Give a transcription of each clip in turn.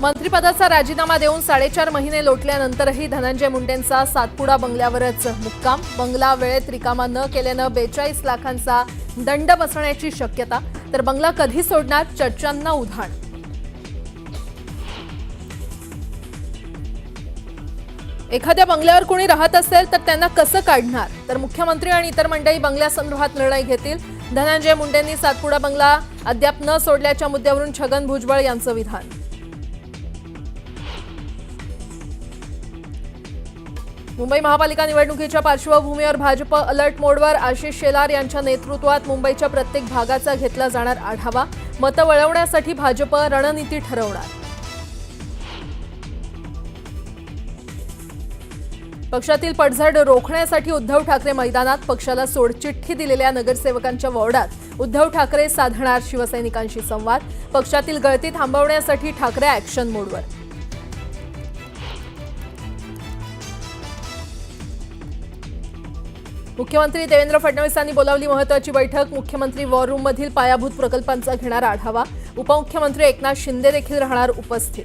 मंत्रिपदाचा राजीनामा देऊन 4.5 महिने लोटल्यानंतरही धनंजय मुंडेंचा सातपुडा बंगल्यावरच मुक्काम. बंगला वेळेत रिकामा न केल्यानं 42 लाखांचा दंड बसण्याची शक्यता. तर बंगला कधी सोडणार, चर्चांना उधाण. एखाद्या बंगल्यावर कोणी राहत असेल तर त्यांना कसं काढणार, तर मुख्यमंत्री आणि इतर मंडळी बंगल्यासंदर्भात निर्णय घेतील. धनंजय मुंडेंनी सातपुडा बंगला अद्याप न सोडल्याच्या मुद्द्यावरून छगन भुजबळ यांचं विधान. मुंबई महापालिका निवडणुकीच्या पार्श्वभूमीवर भाजप अलर्ट मोडवर. आशिष शेलार यांच्या नेतृत्वात मुंबईच्या प्रत्येक भागाचा घेतला जाणार आढावा. मतं वळवण्यासाठी भाजप रणनीती ठरवणार. पक्षातील पडझड रोखण्यासाठी उद्धव ठाकरे मैदानात. पक्षाला सोडचिठ्ठी दिलेल्या नगरसेवकांच्या वॉर्डात उद्धव ठाकरे साधणार शिवसैनिकांशी संवाद. पक्षातील गळती थांबवण्यासाठी ठाकरे ॲक्शन मोडवर. मुख्यमंत्री देवेंद्र फडणवीसांनी बोलावली महत्त्वाची बैठक. मुख्यमंत्री वॉर रूममधील पायाभूत प्रकल्पांचा घेणार आढावा. उपमुख्यमंत्री एकनाथ शिंदे देखील राहणार उपस्थित.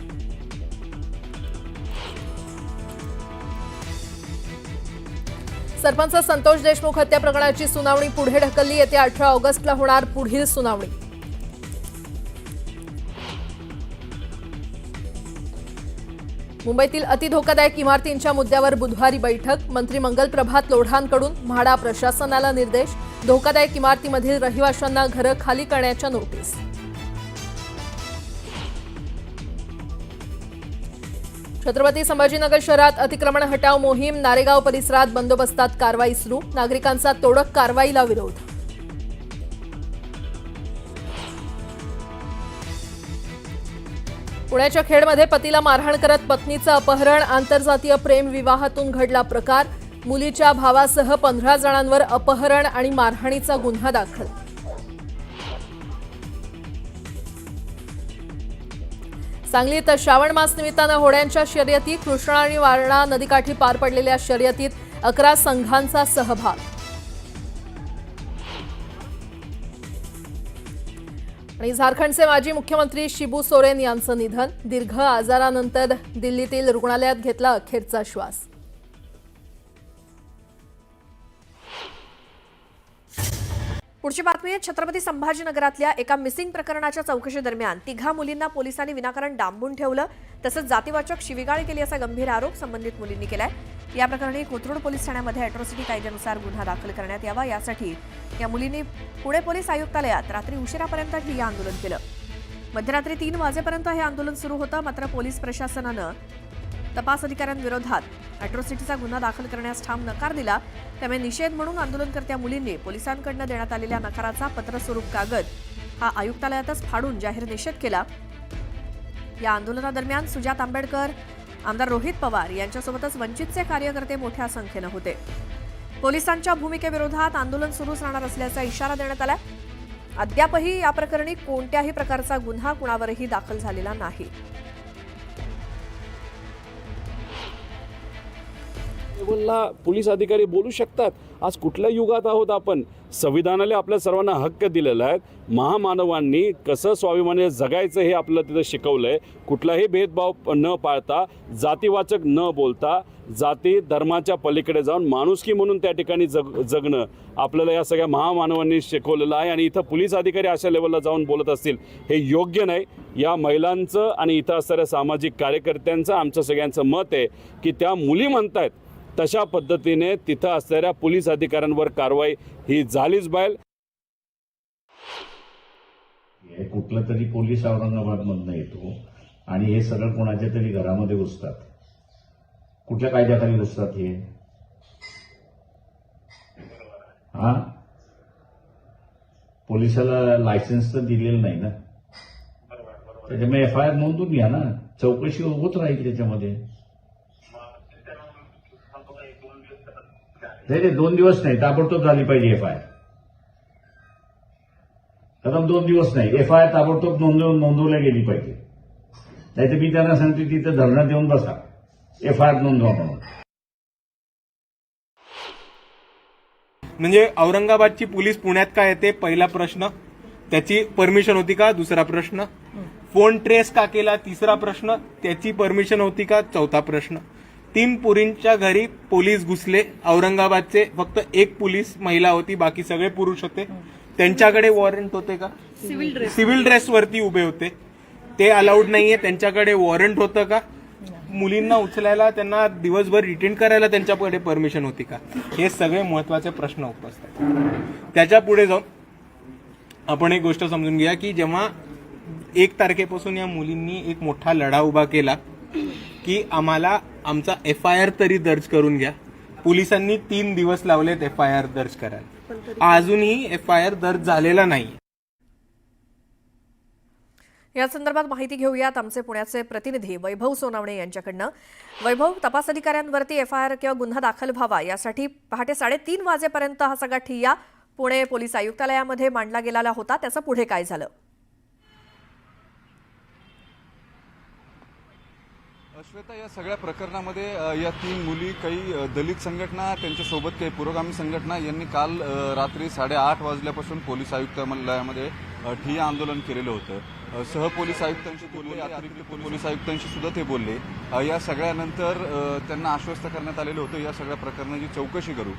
सरपंच संतोष देशमुख हत्या प्रकरणाची सुनावणी पुढे ढकलली. येत्या 18 ऑगस्टला होणार पुढील सुनावणी. मुंबईतील अतिधोकादायक इमारतींच्या मुद्द्यावर बुधवारी बैठक. मंत्री मंगल प्रभात लोढांकडून म्हाडा प्रशासनाला निर्देश. धोकादायक इमारतीमधील रहिवाशांना घरं खाली करण्याच्या नोटीस. छत्रपती संभाजीनगर शहरात अतिक्रमण हटाव मोहीम. नारेगाव परिसरात बंदोबस्तात कारवाई सुरू. नागरिकांचा तोडक कारवाईला विरोध. पुण्याच्या खेडमध्ये पतीला मारहाण करत पत्नीचं अपहरण. आंतरजातीय प्रेम विवाहातून घडला प्रकार. मुलीच्या भावासह 15 जणांवर अपहरण आणि मारहाणीचा गुन्हा दाखल. सांगलीत श्रावण मास निमित्तानं होड्यांच्या शर्यती. कृष्णा आणि वारणा नदीकाठी पार पडलेल्या शर्यतीत 11 संघांचा सहभाग. आणि झारखंडचे माजी मुख्यमंत्री शिबू सोरेन यांचं निधन. दीर्घ आजारानंतर दिल्लीतील रुग्णालयात घेतला अखेरचा श्वास. पुढची बातमी आहे छत्रपती संभाजीनगरातल्या एका मिसिंग प्रकरणाच्या चौकशी दरम्यान 3 मुलींना पोलिसांनी विनाकारण डांबून ठेवलं तसंच जातीवाचक शिवीगाळ केली असा गंभीर आरोप संबंधित मुलींनी केलाय. या प्रकरणी कोथरूड पोलीस ठाण्यामध्ये अॅट्रॉसिटी कायद्यानुसार गुन्हा दाखल करण्यात यावा यासाठी या मुलींनी पुणे पोलीस आयुक्तालयात रात्री उशिरापर्यंत ठिय्या आंदोलन केलं. मध्यरात्री 3 वाजेपर्यंत हे आंदोलन सुरू होतं. मात्र पोलीस प्रशासनानं तपास अधिकाऱ्यांविरोधात अॅट्रॉसिटीचा गुन्हा दाखल करण्यास ठाम नकार दिला. त्यामुळे निषेध म्हणून आंदोलनकर्त्या मुलींनी पोलिसांकडून देण्यात आलेल्या नकाराचा पत्रस्वरूप कागद हा आयुक्तालयातच फाडून जाहीर निषेध केला. या आंदोलनादरम्यान सुजात आंबेडकर, आमदार रोहित पवार यांच्यासोबतच वंचितचे कार्यकर्ते मोठ्या संख्येनं होते. पोलिसांच्या भूमिकेविरोधात आंदोलन सुरूच राहणार असल्याचा इशारा देण्यात आला. अद्यापही या प्रकरणी कोणत्याही प्रकारचा गुन्हा कुणावरही दाखल झालेला नाही. लेवलला पोलीस अधिकारी बोलू शकतात. आज कुठल्या युगात आहोत आपण? संविधानाला आपल्या सर्वांना हक्क दिलेला आहे. महामानवांनी कसं स्वाभिमानी जगायचं हे आपल्याला तिथं शिकवलं आहे. कुठलाही भेदभाव न पाळता, जातीवाचक न बोलता, जाती धर्माच्या पलीकडे जाऊन माणुसकी म्हणून त्या ठिकाणी जगणं आपल्याला या सगळ्या महामानवांनी शिकवलेलं आहे. आणि इथं पोलीस अधिकारी अशा लेवलला जाऊन बोलत असतील हे योग्य नाही. या महिलांचं आणि इथं असणाऱ्या सामाजिक कार्यकर्त्यांचं आमचं सगळ्यांचं मत आहे की त्या मुली म्हणतायत तशा पद्धतीने तिथं असणाऱ्या पोलीस अधिकाऱ्यांवर कारवाई ही झालीच पाहिजे. कुठला तरी पोलीस औरंगाबादमधनं येतो आणि हे सगळं कोणाच्या तरी घरामध्ये घुसतात. कुठल्या कायद्याखाली घुसतात हे? पोलिसाला लायसन्स तर दिलेलं नाही ना. त्याच्यामुळे FIR नोंदून घ्या ना. चौकशी होत राहील त्याच्यामध्ये. नाही 2 दिवस नाही, ताबडतोब झाली पाहिजे FIR. कदम 2 दिवस नाही, FIR ताबडतोब नोंदवल्या गेली पाहिजे. नाहीतर मी त्यांना सांगते तिथं धरणात येऊन बसा, FIR नोंदवा म्हणून. म्हणजे औरंगाबादची पोलीस पुण्यात का येते? पहिला प्रश्न. त्याची परमिशन होती का? दुसरा प्रश्न. फोन ट्रेस का केला, तिसरा प्रश्न, त्याची परमिशन होती का, चौथा प्रश्न. 3 पोरींच्या घरी पोलीस घुसले. औरंगाबादचे फक्त 1 पोलीस महिला होती, बाकी सगळे पुरुष होते. त्यांच्याकडे वॉरंट होते का? सिव्हिल ड्रेस वरती उभे होते, ते अलाउड नाहीये. त्यांच्याकडे वॉरंट होतं का? मुलींना उचलायला, त्यांना दिवसभर रिटेन करायला त्यांच्याकडे परमिशन होती का? हे सगळे महत्वाचे प्रश्न उपस्थित आहेत. त्याच्या पुढे जाऊन आपण एक गोष्ट समजून घ्या की जेव्हा 1 तारखेपासून या मुलींनी एक मोठा लढा उभा केला की आम्हाला आमचा FIR तरी दर्ज करून घ्या, पोलिसांनी 3 दिवस लावलेत FIR दर्ज करायला. अजूनही FIR दर्ज झालेला नाही. या संदर्भात माहिती घेऊयात आमचे पुण्याचे प्रतिनिधी वैभव सोनावणे यांच्याकडनं. वैभव, तपास अधिकाऱ्यांवरती FIR किंवा गुन्हा दाखल व्हावा यासाठी पहाटे 3:30 वाजेपर्यंत हा सगळा ठिय्या पुणे पोलीस आयुक्तालयामध्ये मांडला गेलेला होता. त्याचं पुढे काय झालं? श्वेता, या सगळ्या प्रकरणामध्ये या 3 मुली, काही दलित संघटना, त्यांच्यासोबत काही पुरोगामी संघटना यांनी काल रात्री 8:30 वाजल्यापासून पोलीस आयुक्तालयामध्ये ठिय्या आंदोलन केलेलं होतं. सहपोलीस आयुक्तांशी बोलले, अतिरिक्त पोलीस आयुक्तांशी सुद्धा ते बोलले. या सगळ्यानंतर त्यांना आश्वस्त करण्यात आलेलं होतं या सगळ्या प्रकरणाची चौकशी करू.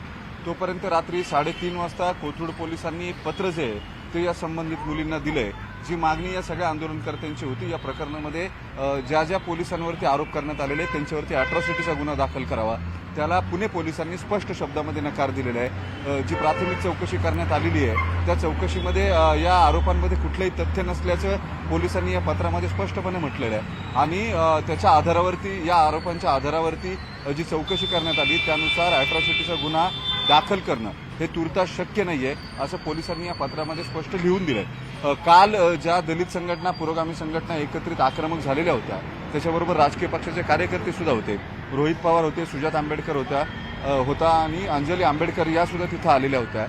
तोपर्यंत रात्री 3:30 वाजता कोथरूड पोलिसांनी एक पत्र जे आहे ते या संबंधित मुलींना दिलंय. जी मागणी या सगळ्या आंदोलनकर्त्यांची होती, या प्रकरणामध्ये ज्या ज्या पोलिसांवरती आरोप करण्यात आलेले त्यांच्यावरती अॅट्रॉसिटीचा गुन्हा दाखल करावा, त्याला पुणे पोलिसांनी स्पष्ट शब्दामध्ये नकार दिलेला आहे. जी प्राथमिक चौकशी करण्यात आलेली आहे त्या चौकशीमध्ये या आरोपांमध्ये कुठलंही तथ्य नसल्याचं पोलिसांनी या पत्रामध्ये स्पष्टपणे म्हटलेलं आहे. आणि त्याच्या आधारावरती, या आरोपांच्या आधारावरती जी चौकशी करण्यात आली त्यानुसार अॅट्रॉसिटीचा गुन्हा दाखल करणं हे तुर्तास शक्य नाहीये असं पोलिसांनी या पत्रामध्ये स्पष्ट लिहून दिलंय. काल ज्या दलित संघटना, पुरोगामी संघटना एकत्रित आक्रमक झालेल्या होत्या, त्याच्याबरोबर राजकीय पक्षाचे कार्यकर्ते सुद्धा होते. रोहित पवार होते, सुजात आंबेडकर होता आणि अंजली आंबेडकर या सुद्धा तिथं आलेल्या होत्या.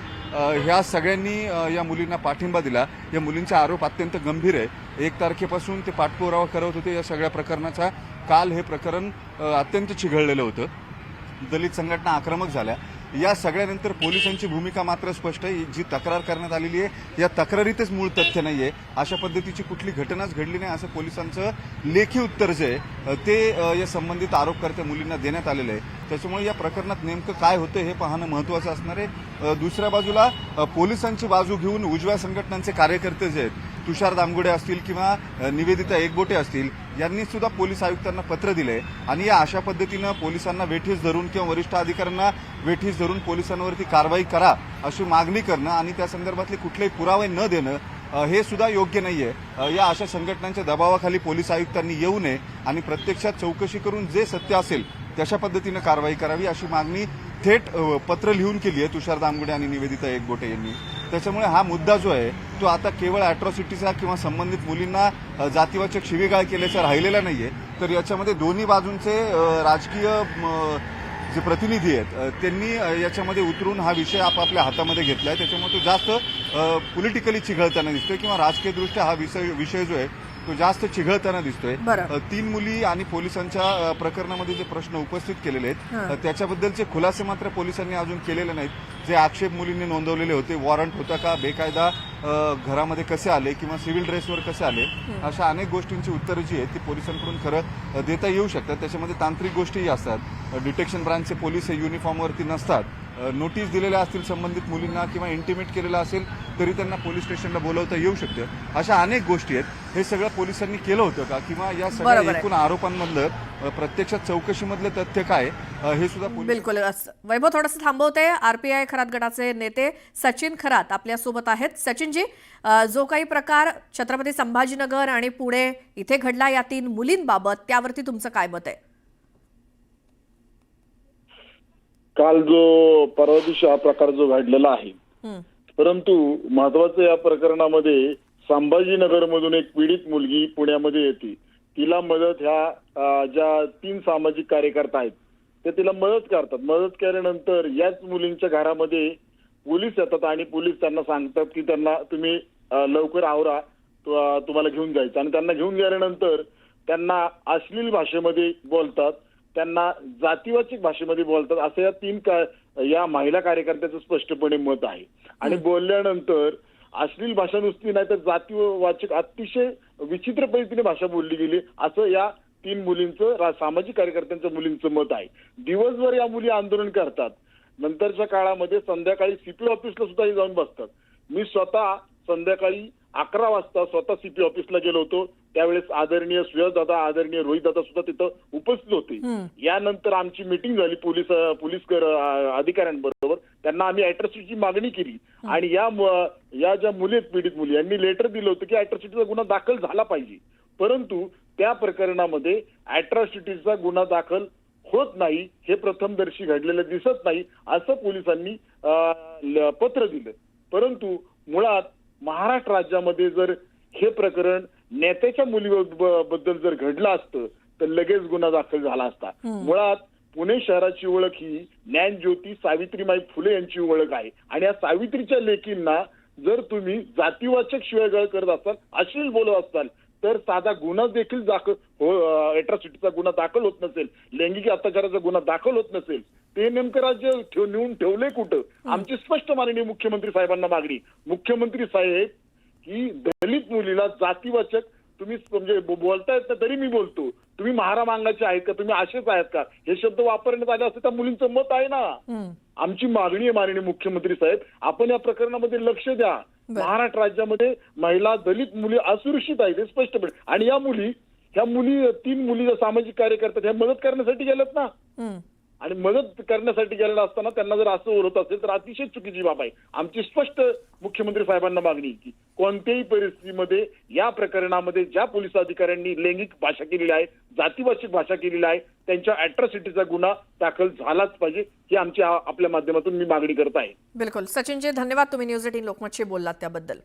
ह्या सगळ्यांनी या मुलींना पाठिंबा दिला. या मुलींचे आरोप अत्यंत गंभीर आहे. 1 तारखेपासून ते पाठपुरावा करत होते या सगळ्या प्रकरणाचा. काल हे प्रकरण अत्यंत चिघळलेलं होतं. दलित संघटना आक्रमक झाल्या. या सगळ्यानंतर पोलिसांची भूमिका मात्र स्पष्ट आहे. जी तक्रार करण्यात आलेली आहे या तक्रारीतच मूळ तथ्य नाहीये. अशा पद्धतीची कुठली घटनाच घडली नाही असं पोलिसांचं लेखी उत्तर जे आहे ते या संबंधित आरोपकर्त्या मुलींना देण्यात आलेलं आहे. त्याच्यामुळे या प्रकरणात नेमकं काय होतं हे पाहणं महत्त्वाचं असणार आहे. दुसऱ्या बाजूला पोलिसांची बाजू घेऊन उजव्या संघटनांचे कार्यकर्ते जे आहेत, तुषार दामगुडे असतील किंवा निवेदिता एकबोटे असतील, यांनी सुद्धा पोलीस आयुक्तांना पत्र दिले आणि या अशा पद्धतीनं पोलिसांना वेठीस धरून किंवा वरिष्ठ अधिकाऱ्यांना वेठीस धरून पोलिसांवरती कारवाई करा अशी मागणी करणं आणि त्या संदर्भातले कुठलेही पुरावे न देणं हे सुद्धा योग्य नाहीये. या अशा संघटनांच्या दबावाखाली पोलीस आयुक्तांनी येऊ नये आणि प्रत्यक्षात चौकशी करून जे सत्य असेल तशा पद्धतीनं कारवाई करावी अशी मागणी थेट पत्र लिहून केली आहे तुषार दामगुडे आणि निवेदिता एकबोटे यांनी. त्याच्यामुळे हा मुद्दा जो आहे तो आता केवळ अॅट्रॉसिटीचा किंवा संबंधित मुलींना जातीवाचक शिवीगाळ केल्याचा राहिलेला नाहीये, तर याच्यामध्ये दोन्ही बाजूंचे राजकीय जे प्रतिनिधी आहेत त्यांनी याच्यामध्ये उतरून हा विषय आपापल्या हातामध्ये घेतलाय. त्याच्यामुळे तो जास्त पॉलिटिकली चिघळताना दिसतोय किंवा राजकीयदृष्ट्या हा विषय जो आहे तो जास्त चिघळताना दिसतोय. 3 मुली आणि पोलिसांच्या प्रकरणामध्ये जे प्रश्न उपस्थित केलेले आहेत त्याच्याबद्दलचे खुलासे मात्र पोलिसांनी अजून केलेले नाहीत. जे आक्षेप मुलींनी नोंदवलेले होते, वॉरंट होता का, बेकायदा घरामध्ये कसे आले किंवा सिव्हिल ड्रेसवर कसे आले, अशा अनेक गोष्टींची उत्तरं जी आहेत ती पोलिसांकडून खरं देता येऊ शकतात. त्याच्यामध्ये तांत्रिक गोष्टीही असतात. डिटेक्शन ब्रांचचे पोलीस हे युनिफॉर्मवरती नसतात. नोटीस दिलेल्या असतील संबंधित मुलींना किंवा इंटिमेट केलेलं असेल तरी त्यांना पोलीस स्टेशनला बोलवता येऊ शकतं. अशा अनेक गोष्टी आहेत. हे सगळं पोलिसांनी केलं होतं का किंवा या सगळ्या एकूण आरोपांमधलं प्रत्यक्षात चौकशीमधलं तथ्य काय हे सुद्धा बिलकुल. वैभव, थोडंसं थांबवते. RPI खरात गटाचे नेते सचिन खरात आपल्यासोबत आहेत. सचिनजी, जो काही प्रकार छत्रपती संभाजीनगर आणि पुणे इथे घडला या 3 मुलींबाबत, त्यावरती तुमचं काय मत आहे? काल जो परवा दिवशी हा प्रकार जो घडलेला आहे, परंतु महत्वाचं या प्रकरणामध्ये संभाजीनगर मधून एक पीडित मुलगी पुण्यामध्ये येते. तिला मदत ह्या ज्या 3 सामाजिक कार्यकर्ता आहेत ते तिला मदत करतात. मदत केल्यानंतर याच मुलींच्या घरामध्ये पोलीस येतात आणि पोलीस त्यांना सांगतात की त्यांना तुम्ही लवकर आवरा, तुम्हाला घेऊन जायचं. आणि त्यांना घेऊन गेल्यानंतर त्यांना अश्लील भाषेमध्ये बोलतात, त्यांना जातीवाचक भाषेमध्ये बोलतात असं या 3 या महिला कार्यकर्त्याचं स्पष्टपणे मत आहे. आणि बोलल्यानंतर अश्लील भाषा नुसती नाही तर जातीवाचक अतिशय विचित्र पद्धतीने भाषा बोलली गेली असं या 3 मुलींचं सामाजिक कार्यकर्त्यांच्या मुलींचं मत आहे. दिवसभर या मुली आंदोलन करतात, नंतरच्या काळामध्ये संध्याकाळी सीपी ऑफिसला सुद्धा जाऊन बसतात. मी स्वतः संध्याकाळी 11 वाजता स्वतः सीपी ऑफिसला गेलो होतो. त्यावेळेस आदरणीय सुयशदादा, आदरणीय रोहितदादा सुद्धा तिथं उपस्थित होते. यानंतर आमची मीटिंग झाली पोलीस अधिकाऱ्यांबरोबर. त्यांना आम्ही अॅट्रॉसिटीची मागणी केली आणि या ज्या मुली आहेत, पीडित मुली, यांनी लेटर दिलं होतं की अॅट्रॉसिटीचा गुन्हा दाखल झाला पाहिजे, परंतु त्या प्रकरणामध्ये अॅट्रॉसिटीचा गुन्हा दाखल होत नाही, हे प्रथमदर्शी घडलेलं दिसत नाही असं पोलिसांनी पत्र दिलं. परंतु मुळात महाराष्ट्र राज्यामध्ये जर हे प्रकरण नेत्याच्या मुलीबद्दल जर घडलं असतं तर लगेच गुन्हा दाखल झाला असता. मुळात पुणे शहराची ओळख ही ज्ञानज्योती सावित्रीबाई फुले यांची ओळख आहे आणि या सावित्रीच्या लेकींना जर तुम्ही जातीवाचक शिवीगाळ करत असाल, अश्लील बोलत असाल, तर साधा गुन्हा देखील अॅट्रॉसिटीचा गुन्हा दाखल होत नसेल, लैंगिक अत्याचाराचा गुन्हा दाखल होत नसेल, ते नेमकं राज्य नेऊन ठेवलंय कुठं? आमची स्पष्ट मागणी मुख्यमंत्री साहेबांना मागणी, मुख्यमंत्री साहेब की दलित मुलीला जातीवाचक तुम्ही म्हणजे बोलतायत ना, तरी मी बोलतो, तुम्ही महारा मांगाचे आहेत का, तुम्ही असेच आहेत का, हे शब्द वापरण्यात आले असते त्या मुलींचं मत आहे ना. आमची मागणी आहे माननीय मुख्यमंत्री साहेब, आपण या प्रकरणामध्ये लक्ष द्या. महाराष्ट्र राज्यामध्ये महिला दलित मुली असुरक्षित आहेत हे स्पष्टपणे. आणि ह्या मुली 3 मुली ज्या सामाजिक कार्यकर्त्यात ह्या मदत करण्यासाठी गेल्यात ना, आणि मदत करण्यासाठी गेलेला असताना त्यांना जर असं होत असेल तर अतिशय चुकीची बाब आहे. आमची स्पष्ट मुख्यमंत्री साहेबांना मागणी की कोणत्याही परिस्थितीमध्ये या प्रकरणामध्ये ज्या पोलीस अधिकाऱ्यांनी लैंगिक भाषा केलेली आहे, जातीवाचक भाषा केलेली आहे, त्यांच्या अॅट्रॉसिटीचा गुन्हा दाखल झालाच पाहिजे, ही आमची आपल्या माध्यमातून मी मागणी करत आहे. बिलकुल सचिनजी, धन्यवाद. तुम्ही न्यूज 18 लोकमतशी बोललात त्याबद्दल.